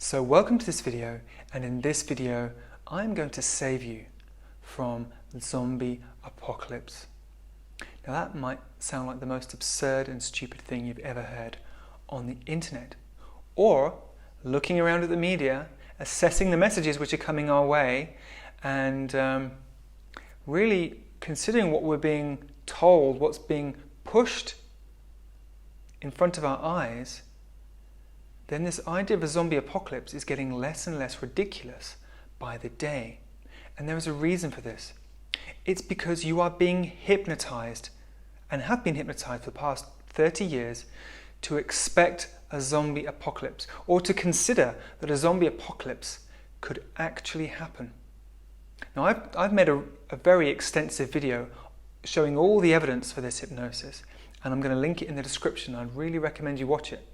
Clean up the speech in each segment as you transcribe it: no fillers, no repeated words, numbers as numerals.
So welcome to this video, and in this video I'm going to save you from the zombie apocalypse. Now that might sound like the most absurd and stupid thing you've ever heard on the internet, or looking around at the media, assessing the messages which are coming our way, and really considering what we're being told, what's being pushed in front of our eyes. Then this idea of a zombie apocalypse is getting less and less ridiculous by the day. And there is a reason for this. It's because you are being hypnotized, and have been hypnotized for the past 30 years, to expect a zombie apocalypse, or to consider that a zombie apocalypse could actually happen. Now I've made a very extensive video showing all the evidence for this hypnosis, and I'm going to link it in the description. I'd really recommend you watch it.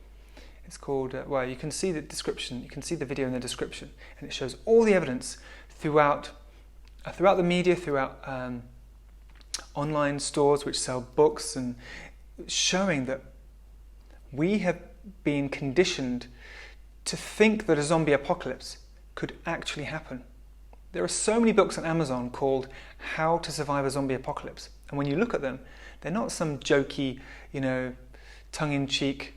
It's called, well, you can see the description, you can see the video in the description, and it shows all the evidence throughout the media, throughout online stores which sell books, and showing that we have been conditioned to think that a zombie apocalypse could actually happen. There are so many books on Amazon called How to Survive a Zombie Apocalypse, and when you look at them, they're not some jokey, tongue-in-cheek,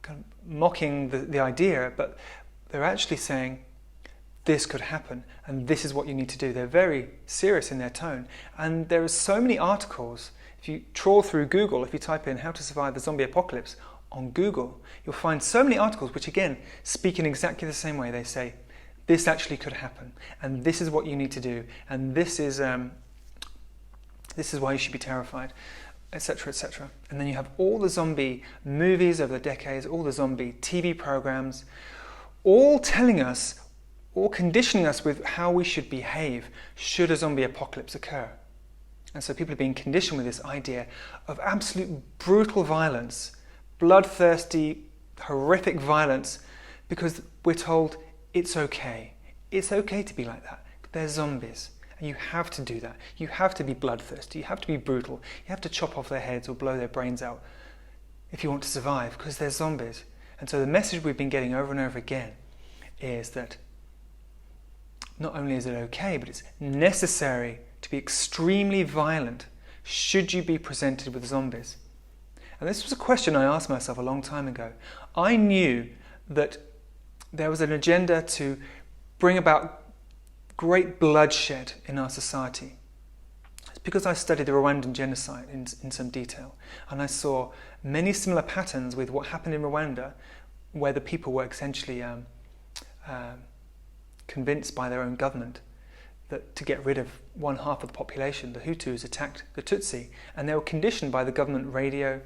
kind of mocking the idea, but they're actually saying this could happen and this is what you need to do. They're very serious in their tone, and there are so many articles. If you trawl through Google, if you type in how to survive the zombie apocalypse on Google, you'll find so many articles which again speak in exactly the same way. They say this actually could happen and this is what you need to do, and this is why you should be terrified, etc., etc. And then you have all the zombie movies over the decades, all the zombie TV programs, all telling us, all conditioning us with how we should behave should a zombie apocalypse occur. And so people are being conditioned with this idea of absolute brutal violence, bloodthirsty, horrific violence, because we're told it's okay. It's okay to be like that. They're zombies. And you have to do that. You have to be bloodthirsty. You have to be brutal. You have to chop off their heads or blow their brains out if you want to survive, because they're zombies. And so the message we've been getting over and over again is that not only is it okay, but it's necessary to be extremely violent should you be presented with zombies. And this was a question I asked myself a long time ago. I knew that there was an agenda to bring about great bloodshed in our society. It's because I studied the Rwandan genocide in some detail, and I saw many similar patterns with what happened in Rwanda, where the people were essentially convinced by their own government that to get rid of one half of the population, the Hutus attacked the Tutsi, and they were conditioned by the government radio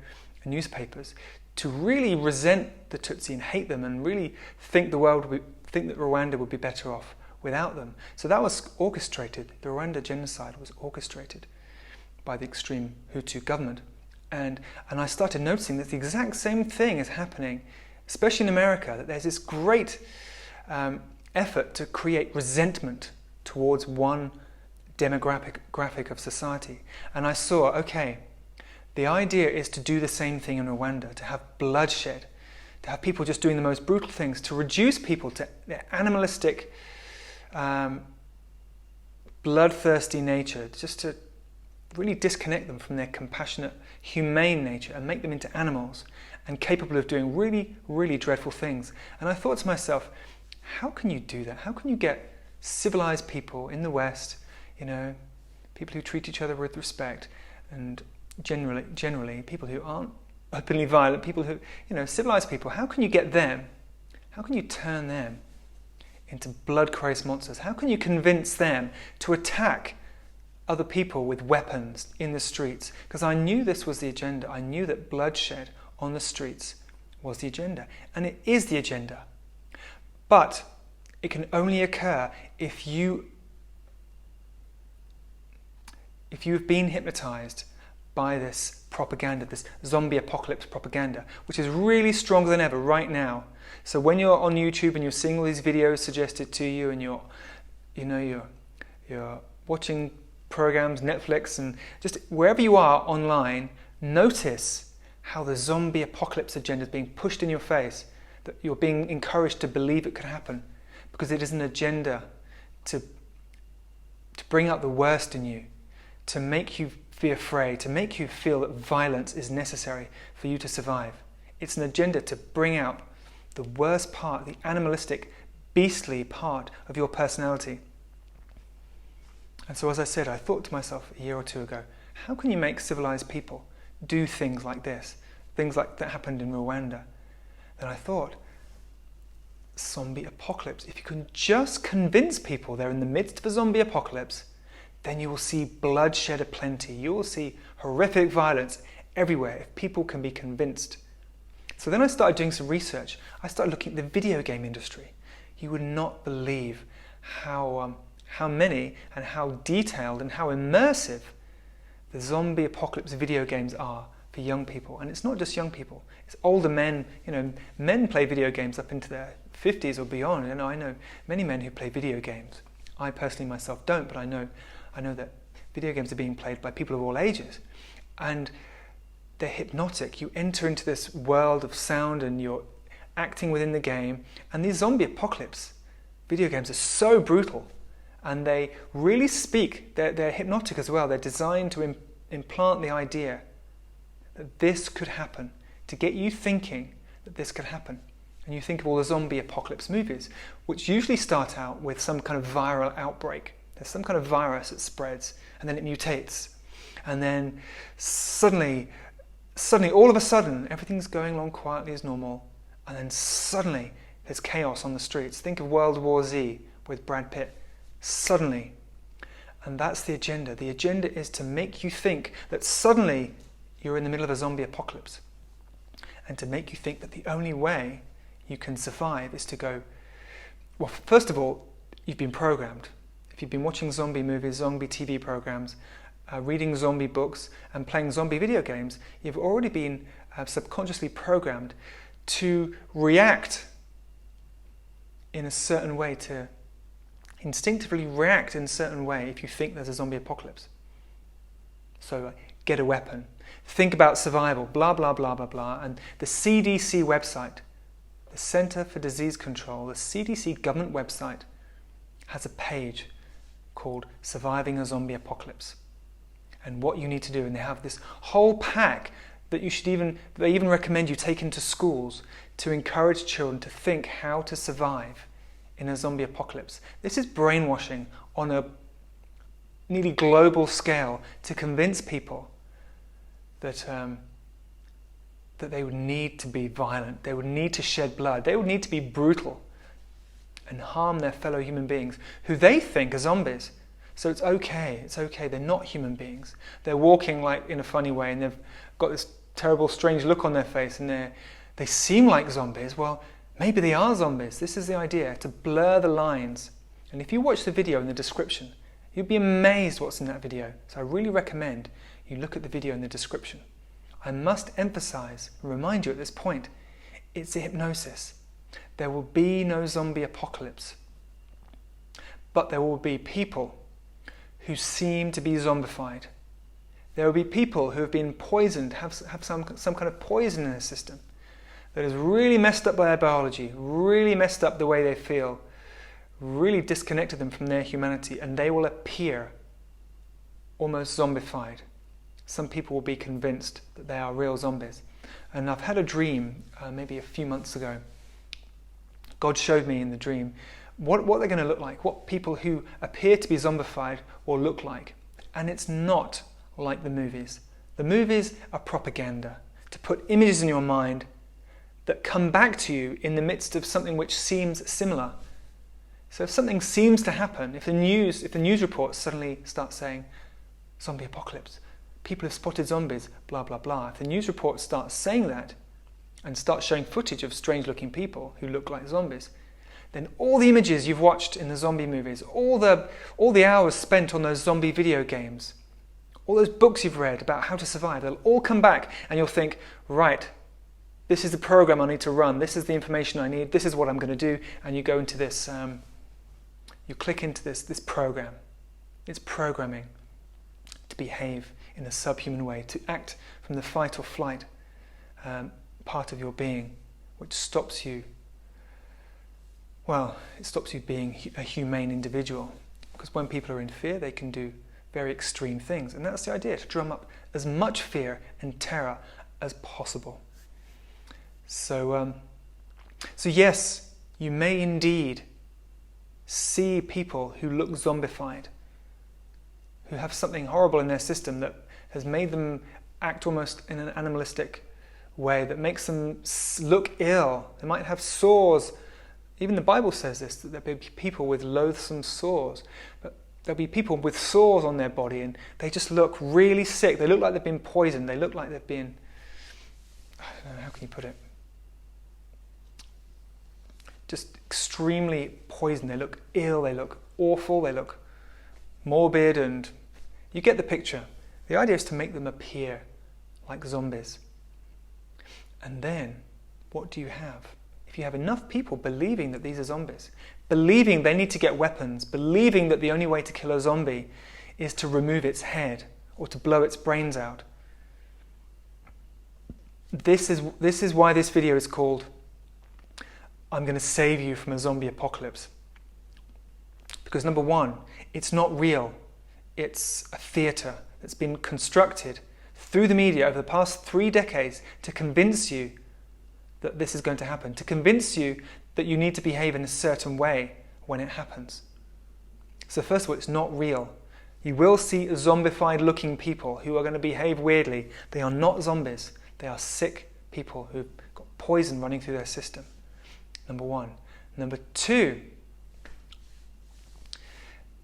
and newspapers to really resent the Tutsi and hate them, and really think that Rwanda would be better off without them. So that was orchestrated. The Rwanda genocide was orchestrated by the extreme Hutu government. And I started noticing that the exact same thing is happening, especially in America, that there's this great effort to create resentment towards one demographic of society. And I saw, okay, the idea is to do the same thing in Rwanda, to have bloodshed, to have people just doing the most brutal things, to reduce people to their animalistic, bloodthirsty nature, just to really disconnect them from their compassionate, humane nature and make them into animals and capable of doing really, really dreadful things. And I thought to myself, how can you do that? How can you get civilized people in the West, people who treat each other with respect, and generally people who aren't openly violent, people who, civilized people, how can you get them, how can you turn them into blood-crazed monsters? How can you convince them to attack other people with weapons in the streets? Because I knew this was the agenda. I knew that bloodshed on the streets was the agenda. And it is the agenda. But it can only occur if you've been hypnotized by this propaganda, this zombie apocalypse propaganda, which is really stronger than ever right now. So when you're on YouTube and you're seeing all these videos suggested to you, and you're watching programs, Netflix, and just wherever you are online, notice how the zombie apocalypse agenda is being pushed in your face. that you're being encouraged to believe it could happen, because it is an agenda to bring out the worst in you, to make you be afraid, to make you feel that violence is necessary for you to survive. It's an agenda to bring out the worst part, the animalistic, beastly part of your personality. And so, as I said, I thought to myself a year or two ago, how can you make civilized people do things like this, things like that happened in Rwanda? Then I thought, zombie apocalypse. If you can just convince people they're in the midst of a zombie apocalypse, then you will see bloodshed aplenty. You will see horrific violence everywhere if people can be convinced. So then I started doing some research. I started looking at the video game industry. You would not believe how many and how detailed and how immersive the zombie apocalypse video games are for young people. And it's not just young people. It's older men. Men play video games up into their 50s or beyond. And I know many men who play video games. I personally myself don't, but I know that video games are being played by people of all ages. And they're hypnotic. You enter into this world of sound and you're acting within the game. And these zombie apocalypse video games are so brutal. And they really speak. They're hypnotic as well. They're designed to implant the idea that this could happen, to get you thinking that this could happen. And you think of all the zombie apocalypse movies, which usually start out with some kind of viral outbreak. There's some kind of virus that spreads, and then it mutates. And then suddenly, all of a sudden, everything's going along quietly as normal. And then suddenly, there's chaos on the streets. Think of World War Z with Brad Pitt. Suddenly. And that's the agenda. The agenda is to make you think that suddenly you're in the middle of a zombie apocalypse. And to make you think that the only way you can survive is to go, well, first of all, you've been programmed. If you've been watching zombie movies, zombie TV programs, reading zombie books and playing zombie video games, you've already been subconsciously programmed to react in a certain way, to instinctively react in a certain way if you think there's a zombie apocalypse. So get a weapon, think about survival, blah, blah, blah, blah, blah. And the CDC website, the Center for Disease Control, the CDC government website, has a page called Surviving a Zombie Apocalypse. And what you need to do, and they have this whole pack that they even recommend you take into schools to encourage children to think how to survive in a zombie apocalypse. This is brainwashing on a nearly global scale to convince people that they would need to be violent, they would need to shed blood, they would need to be brutal and harm their fellow human beings who they think are zombies. So it's okay, they're not human beings. They're walking like in a funny way and they've got this terrible strange look on their face and they seem like zombies. Well, maybe they are zombies. This is the idea, to blur the lines. And if you watch the video in the description, you'll be amazed what's in that video. So I really recommend you look at the video in the description. I must emphasize and remind you at this point, it's a hypnosis. There will be no zombie apocalypse. But there will be people who seem to be zombified. There will be people who have been poisoned, have some kind of poison in their system that is really messed up by their biology, really messed up the way they feel, really disconnected them from their humanity, and they will appear almost zombified. Some people will be convinced that they are real zombies. And I've had a dream maybe a few months ago. God showed me in the dream what they're going to look like, what people who appear to be zombified will look like. And it's not like the movies. The movies are propaganda to put images in your mind that come back to you in the midst of something which seems similar. So if something seems to happen, if the news reports suddenly start saying zombie apocalypse, people have spotted zombies, blah, blah, blah. If the news reports start saying that and start showing footage of strange looking people who look like zombies, then all the images you've watched in the zombie movies, all the hours spent on those zombie video games, all those books you've read about how to survive, they'll all come back and you'll think, right, this is the program I need to run, this is the information I need, this is what I'm going to do, and you go into this, you click into this program. It's programming to behave in a subhuman way, to act from the fight or flight part of your being, which stops you, well, it stops you being a humane individual. Because when people are in fear, they can do very extreme things. And that's the idea, to drum up as much fear and terror as possible. So yes, you may indeed see people who look zombified, who have something horrible in their system that has made them act almost in an animalistic way, that makes them look ill. They might have sores. Even the Bible says this, that there'll be people with loathsome sores. But there'll be people with sores on their body and they just look really sick. They look like they've been poisoned. They look like they've been, I don't know, how can you put it? Just extremely poisoned. They look ill, they look awful, they look morbid, and you get the picture. The idea is to make them appear like zombies. And then, what do you have? If you have enough people believing that these are zombies, believing they need to get weapons, believing that the only way to kill a zombie is to remove its head or to blow its brains out. This is why this video is called I'm going to save you from a zombie apocalypse. Because number one, it's not real. It's a theatre that's been constructed through the media over the past 3 decades to convince you that this is going to happen, to convince you that you need to behave in a certain way when it happens. So first of all, it's not real. You will see zombified looking people who are going to behave weirdly. They are not zombies. They are sick people who've got poison running through their system. Number one. Number two,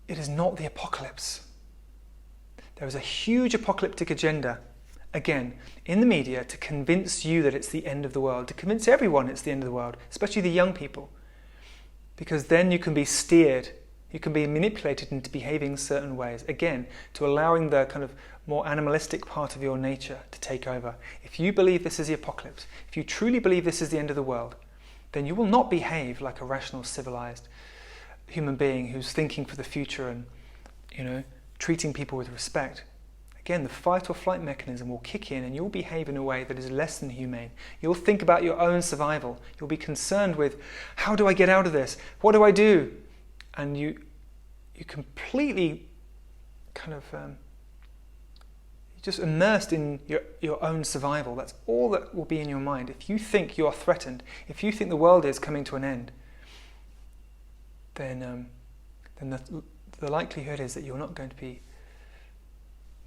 it is not the apocalypse. There is a huge apocalyptic agenda, again, in the media to convince you that it's the end of the world, to convince everyone it's the end of the world, especially the young people. Because then you can be steered, you can be manipulated into behaving certain ways, again, to allowing the kind of more animalistic part of your nature to take over. If you believe this is the apocalypse, if you truly believe this is the end of the world, then you will not behave like a rational, civilized human being who's thinking for the future and, treating people with respect. Again, the fight or flight mechanism will kick in and you'll behave in a way that is less than humane. You'll think about your own survival. You'll be concerned with, how do I get out of this? What do I do? And you completely kind of just immersed in your own survival. That's all that will be in your mind. If you think you are threatened, if you think the world is coming to an end, then the likelihood is that you're not going to be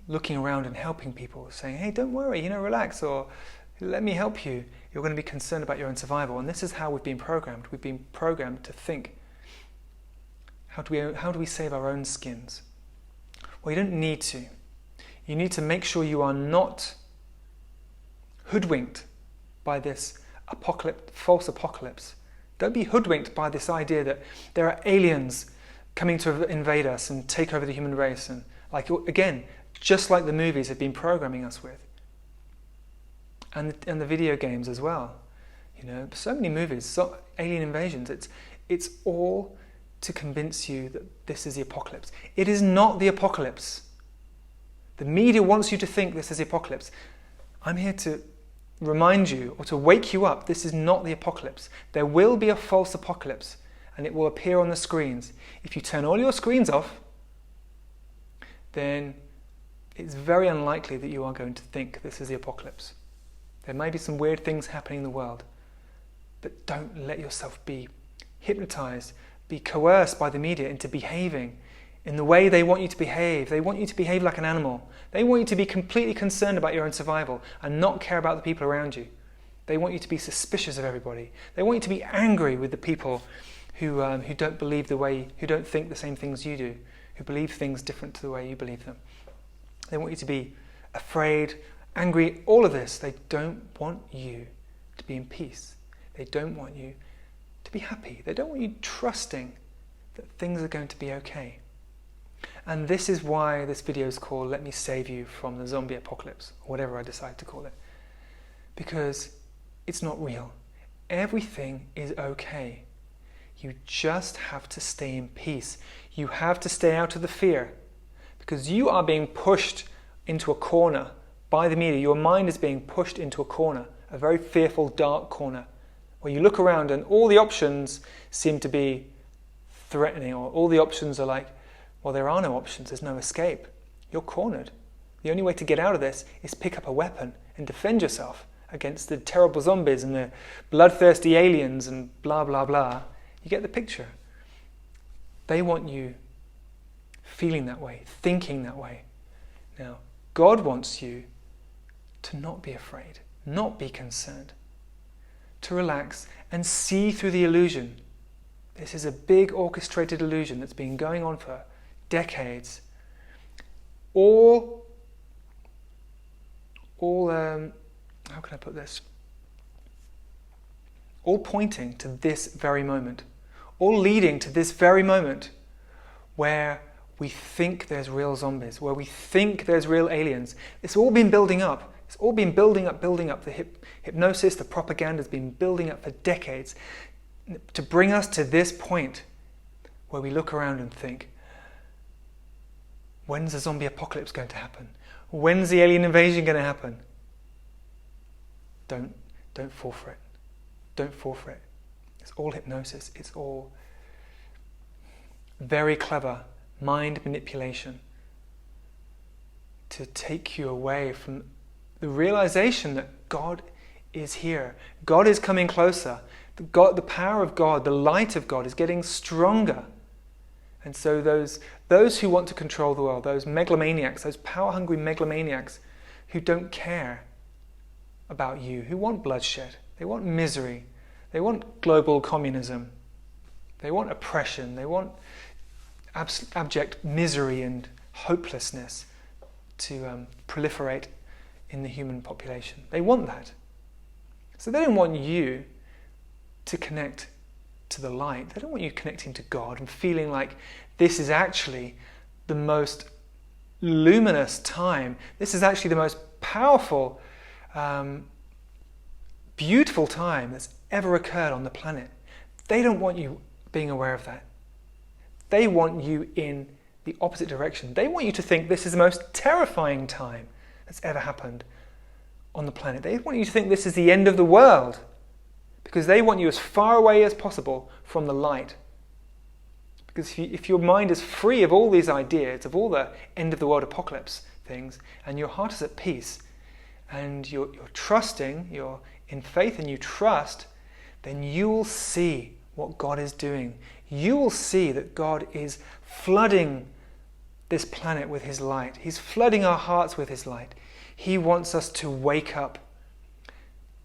looking around and helping people, saying, hey, don't worry, relax, or let me help you. You're going to be concerned about your own survival. And this is how we've been programmed. We've been programmed to think, how do we save our own skins? Well, you don't need to. You need to make sure you are not hoodwinked by this false apocalypse. Don't be hoodwinked by this idea that there are aliens coming to invade us and take over the human race. And again, just like the movies have been programming us with. And the video games as well. So many movies, alien invasions. It's all to convince you that this is the apocalypse. It is not the apocalypse. The media wants you to think this is the apocalypse. I'm here to remind you or to wake you up. This is not the apocalypse. There will be a false apocalypse and it will appear on the screens. If you turn all your screens off, then it's very unlikely that you are going to think this is the apocalypse. There may be some weird things happening in the world, but don't let yourself be hypnotized, be coerced by the media into behaving in the way they want you to behave. They want you to behave like an animal. They want you to be completely concerned about your own survival and not care about the people around you. They want you to be suspicious of everybody. They want you to be angry with the people who don't believe who don't think the same things you do, who believe things different to the way you believe them. They want you to be afraid, angry, all of this. They don't want you to be in peace. They don't want you to be happy. They don't want you trusting that things are going to be okay. And this is why this video is called Let Me Save You from the Zombie Apocalypse, or whatever I decide to call it. Because it's not real. Everything is okay. You just have to stay in peace. You have to stay out of the fear. Because you are being pushed into a corner by the media. Your mind is being pushed into a corner, a very fearful, dark corner where you look around and all the options seem to be threatening, or all the options are like, well, there are no options, there's no escape. You're cornered. The only way to get out of this is pick up a weapon and defend yourself against the terrible zombies and the bloodthirsty aliens and blah, blah, blah. You get the picture. They want you feeling that way, thinking that way. Now, God wants you to not be afraid, not be concerned, to relax and see through the illusion. This is a big orchestrated illusion that's been going on for decades. All how can I put this? All pointing to this very moment. All leading to this very moment where we think there's real zombies, where we think there's real aliens. It's all been building up. It's all been building up. The hypnosis, the propaganda has been building up for decades to bring us to this point where we look around and think, when's the zombie apocalypse going to happen? When's the alien invasion going to happen? Don't fall for it. Don't fall for it. It's all hypnosis. It's all very clever mind manipulation to take you away from the realization that God is here. God is coming closer. The power of God, the light of God is getting stronger. And so those who want to control the world, those megalomaniacs, those power-hungry megalomaniacs who don't care about you, who want bloodshed, they want misery, they want global communism, they want oppression, they want abject misery and hopelessness to proliferate in the human population. They want that. So they don't want you to connect to the light. They don't want you connecting to God and feeling like this is actually the most luminous time. This is actually the most powerful, beautiful time that's ever occurred on the planet. They don't want you being aware of that. They want you in the opposite direction. They want you to think this is the most terrifying time that's ever happened on the planet. They want you to think this is the end of the world, because they want you as far away as possible from the light. Because if your mind is free of all these ideas, of all the end of the world apocalypse things, and your heart is at peace, and you're trusting, you're in faith and you trust, then you will see what God is doing. You will see that God is flooding this planet with His light. He's flooding our hearts with His light. He wants us to wake up,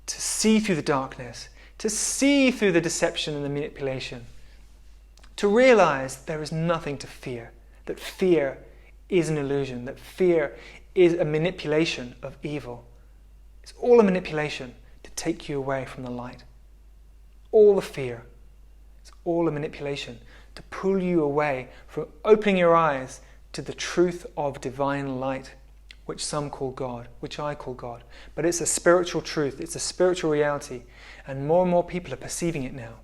to see through the darkness, to see through the deception and the manipulation, to realize there is nothing to fear, that fear is an illusion, that fear is a manipulation of evil. It's all a manipulation to take you away from the light. All the fear, it's all a manipulation to pull you away from opening your eyes to the truth of divine light, which some call God, which I call God. But it's a spiritual truth, it's a spiritual reality, and more people are perceiving it now.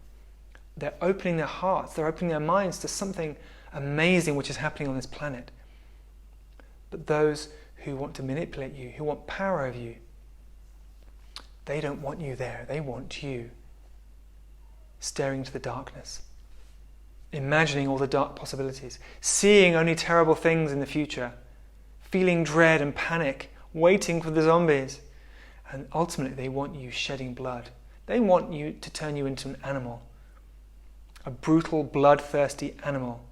They're opening their hearts, they're opening their minds to something amazing which is happening on this planet. But those who want to manipulate you, who want power over you, they don't want you there. They want you staring into the darkness, imagining all the dark possibilities, seeing only terrible things in the future, feeling dread and panic, waiting for the zombies. And ultimately they want you shedding blood. They want you to turn you into an animal, a brutal, bloodthirsty animal.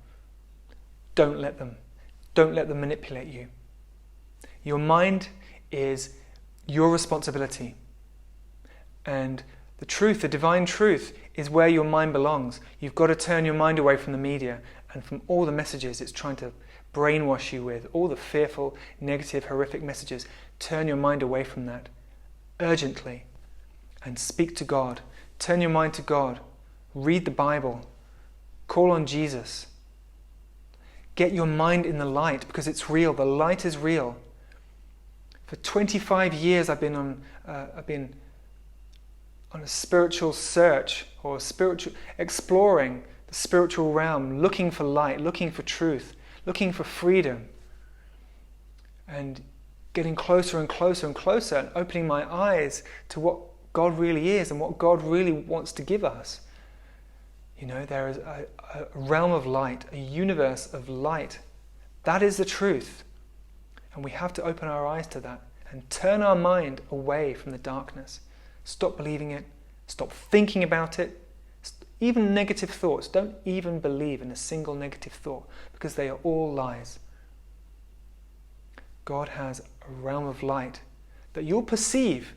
Don't let them. Don't let them manipulate you. Your mind is your responsibility. And the truth, the divine truth, is where your mind belongs. You've got to turn your mind away from the media and from all the messages it's trying to brainwash you with, all the fearful, negative, horrific messages. Turn your mind away from that urgently and speak to God. Turn your mind to God. Read the Bible. Call on Jesus. Get your mind in the light, because it's real. The light is real. For 25 years I've been on a spiritual search, or exploring the spiritual realm, looking for light, looking for truth, looking for freedom, and getting closer and closer and closer, and opening my eyes to what God really is and what God really wants to give us. You know, there is a realm of light, a universe of light. That is the truth. And we have to open our eyes to that and turn our mind away from the darkness. Stop believing it. Stop thinking about it. Even negative thoughts. Don't even believe in a single negative thought, because they are all lies. God has a realm of light that you'll perceive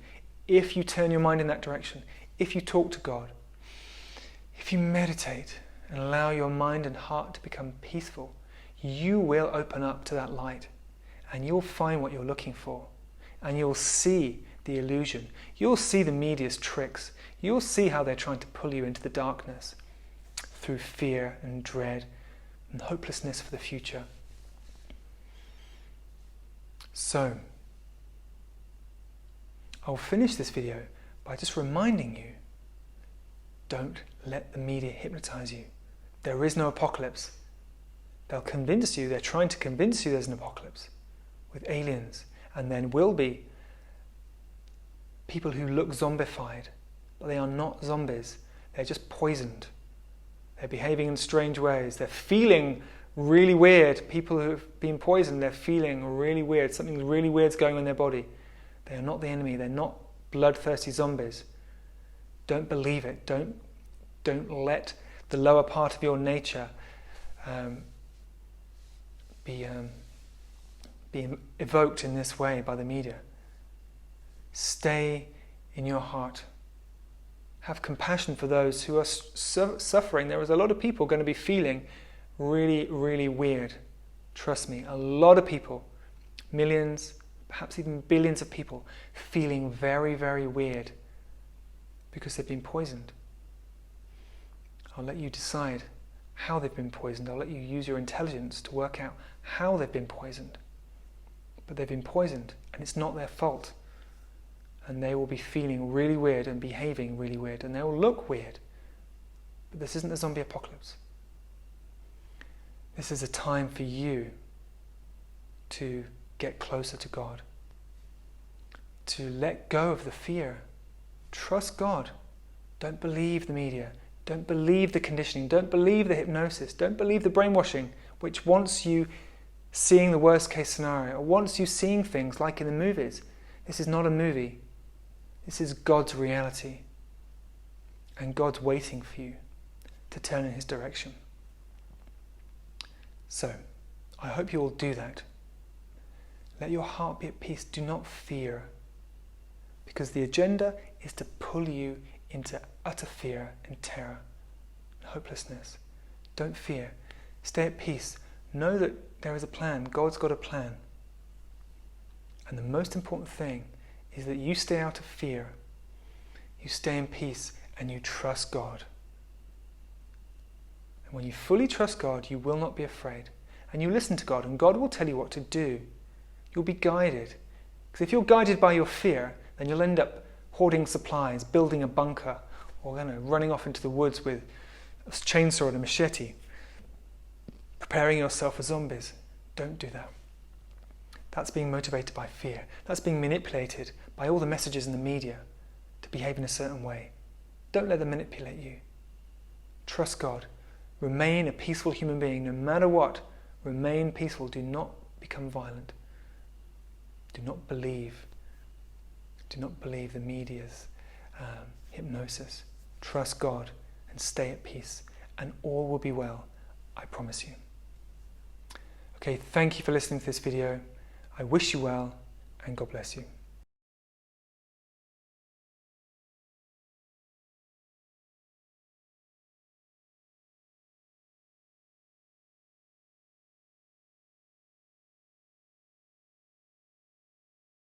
if you turn your mind in that direction, if you talk to God, if you meditate and allow your mind and heart to become peaceful. You will open up to that light and you'll find what you're looking for, and you'll see the illusion. You'll see the media's tricks. You'll see how they're trying to pull you into the darkness through fear and dread and hopelessness for the future. So, I'll finish this video by just reminding you, don't let the media hypnotize you. There is no apocalypse. They'll convince you, they're trying to convince you there's an apocalypse with aliens, and then will be people who look zombified, but they are not zombies. They're just poisoned. They're behaving in strange ways. They're feeling really weird. People who've been poisoned, they're feeling really weird. Something really weird's going on in their body. They are not the enemy. They're not bloodthirsty zombies. Don't believe it. Don't let the lower part of your nature be evoked in this way by the media. Stay in your heart. Have compassion for those who are suffering. There is a lot of people going to be feeling really, really weird. Trust me, a lot of people, millions, perhaps even billions of people, feeling very, very weird because they've been poisoned. I'll let you decide how they've been poisoned. I'll let you use your intelligence to work out how they've been poisoned. But they've been poisoned, and it's not their fault. And they will be feeling really weird and behaving really weird, and they will look weird. But this isn't the zombie apocalypse. This is a time for you to get closer to God, to let go of the fear. Trust God. Don't believe the media. Don't believe the conditioning. Don't believe the hypnosis. Don't believe the brainwashing, which wants you seeing the worst case scenario, or wants you seeing things like in the movies. This is not a movie. This is God's reality. And God's waiting for you to turn in His direction. So, I hope you will do that. Let your heart be at peace. Do not fear. Because the agenda is to pull you into utter fear and terror and hopelessness. Don't fear. Stay at peace. Know that there is a plan. God's got a plan. And the most important thing is that you stay out of fear. You stay in peace and you trust God. And when you fully trust God, you will not be afraid. And you listen to God, and God will tell you what to do. You'll be guided. Because if you're guided by your fear, then you'll end up hoarding supplies, building a bunker, or running off into the woods with a chainsaw and a machete, preparing yourself for zombies. Don't do that. That's being motivated by fear. That's being manipulated by all the messages in the media to behave in a certain way. Don't let them manipulate you. Trust God. Remain a peaceful human being no matter what. Remain peaceful. Do not become violent. Do not believe. Do not believe the media's hypnosis. Trust God and stay at peace, and all will be well. I promise you. Okay, thank you for listening to this video. I wish you well, and God bless you.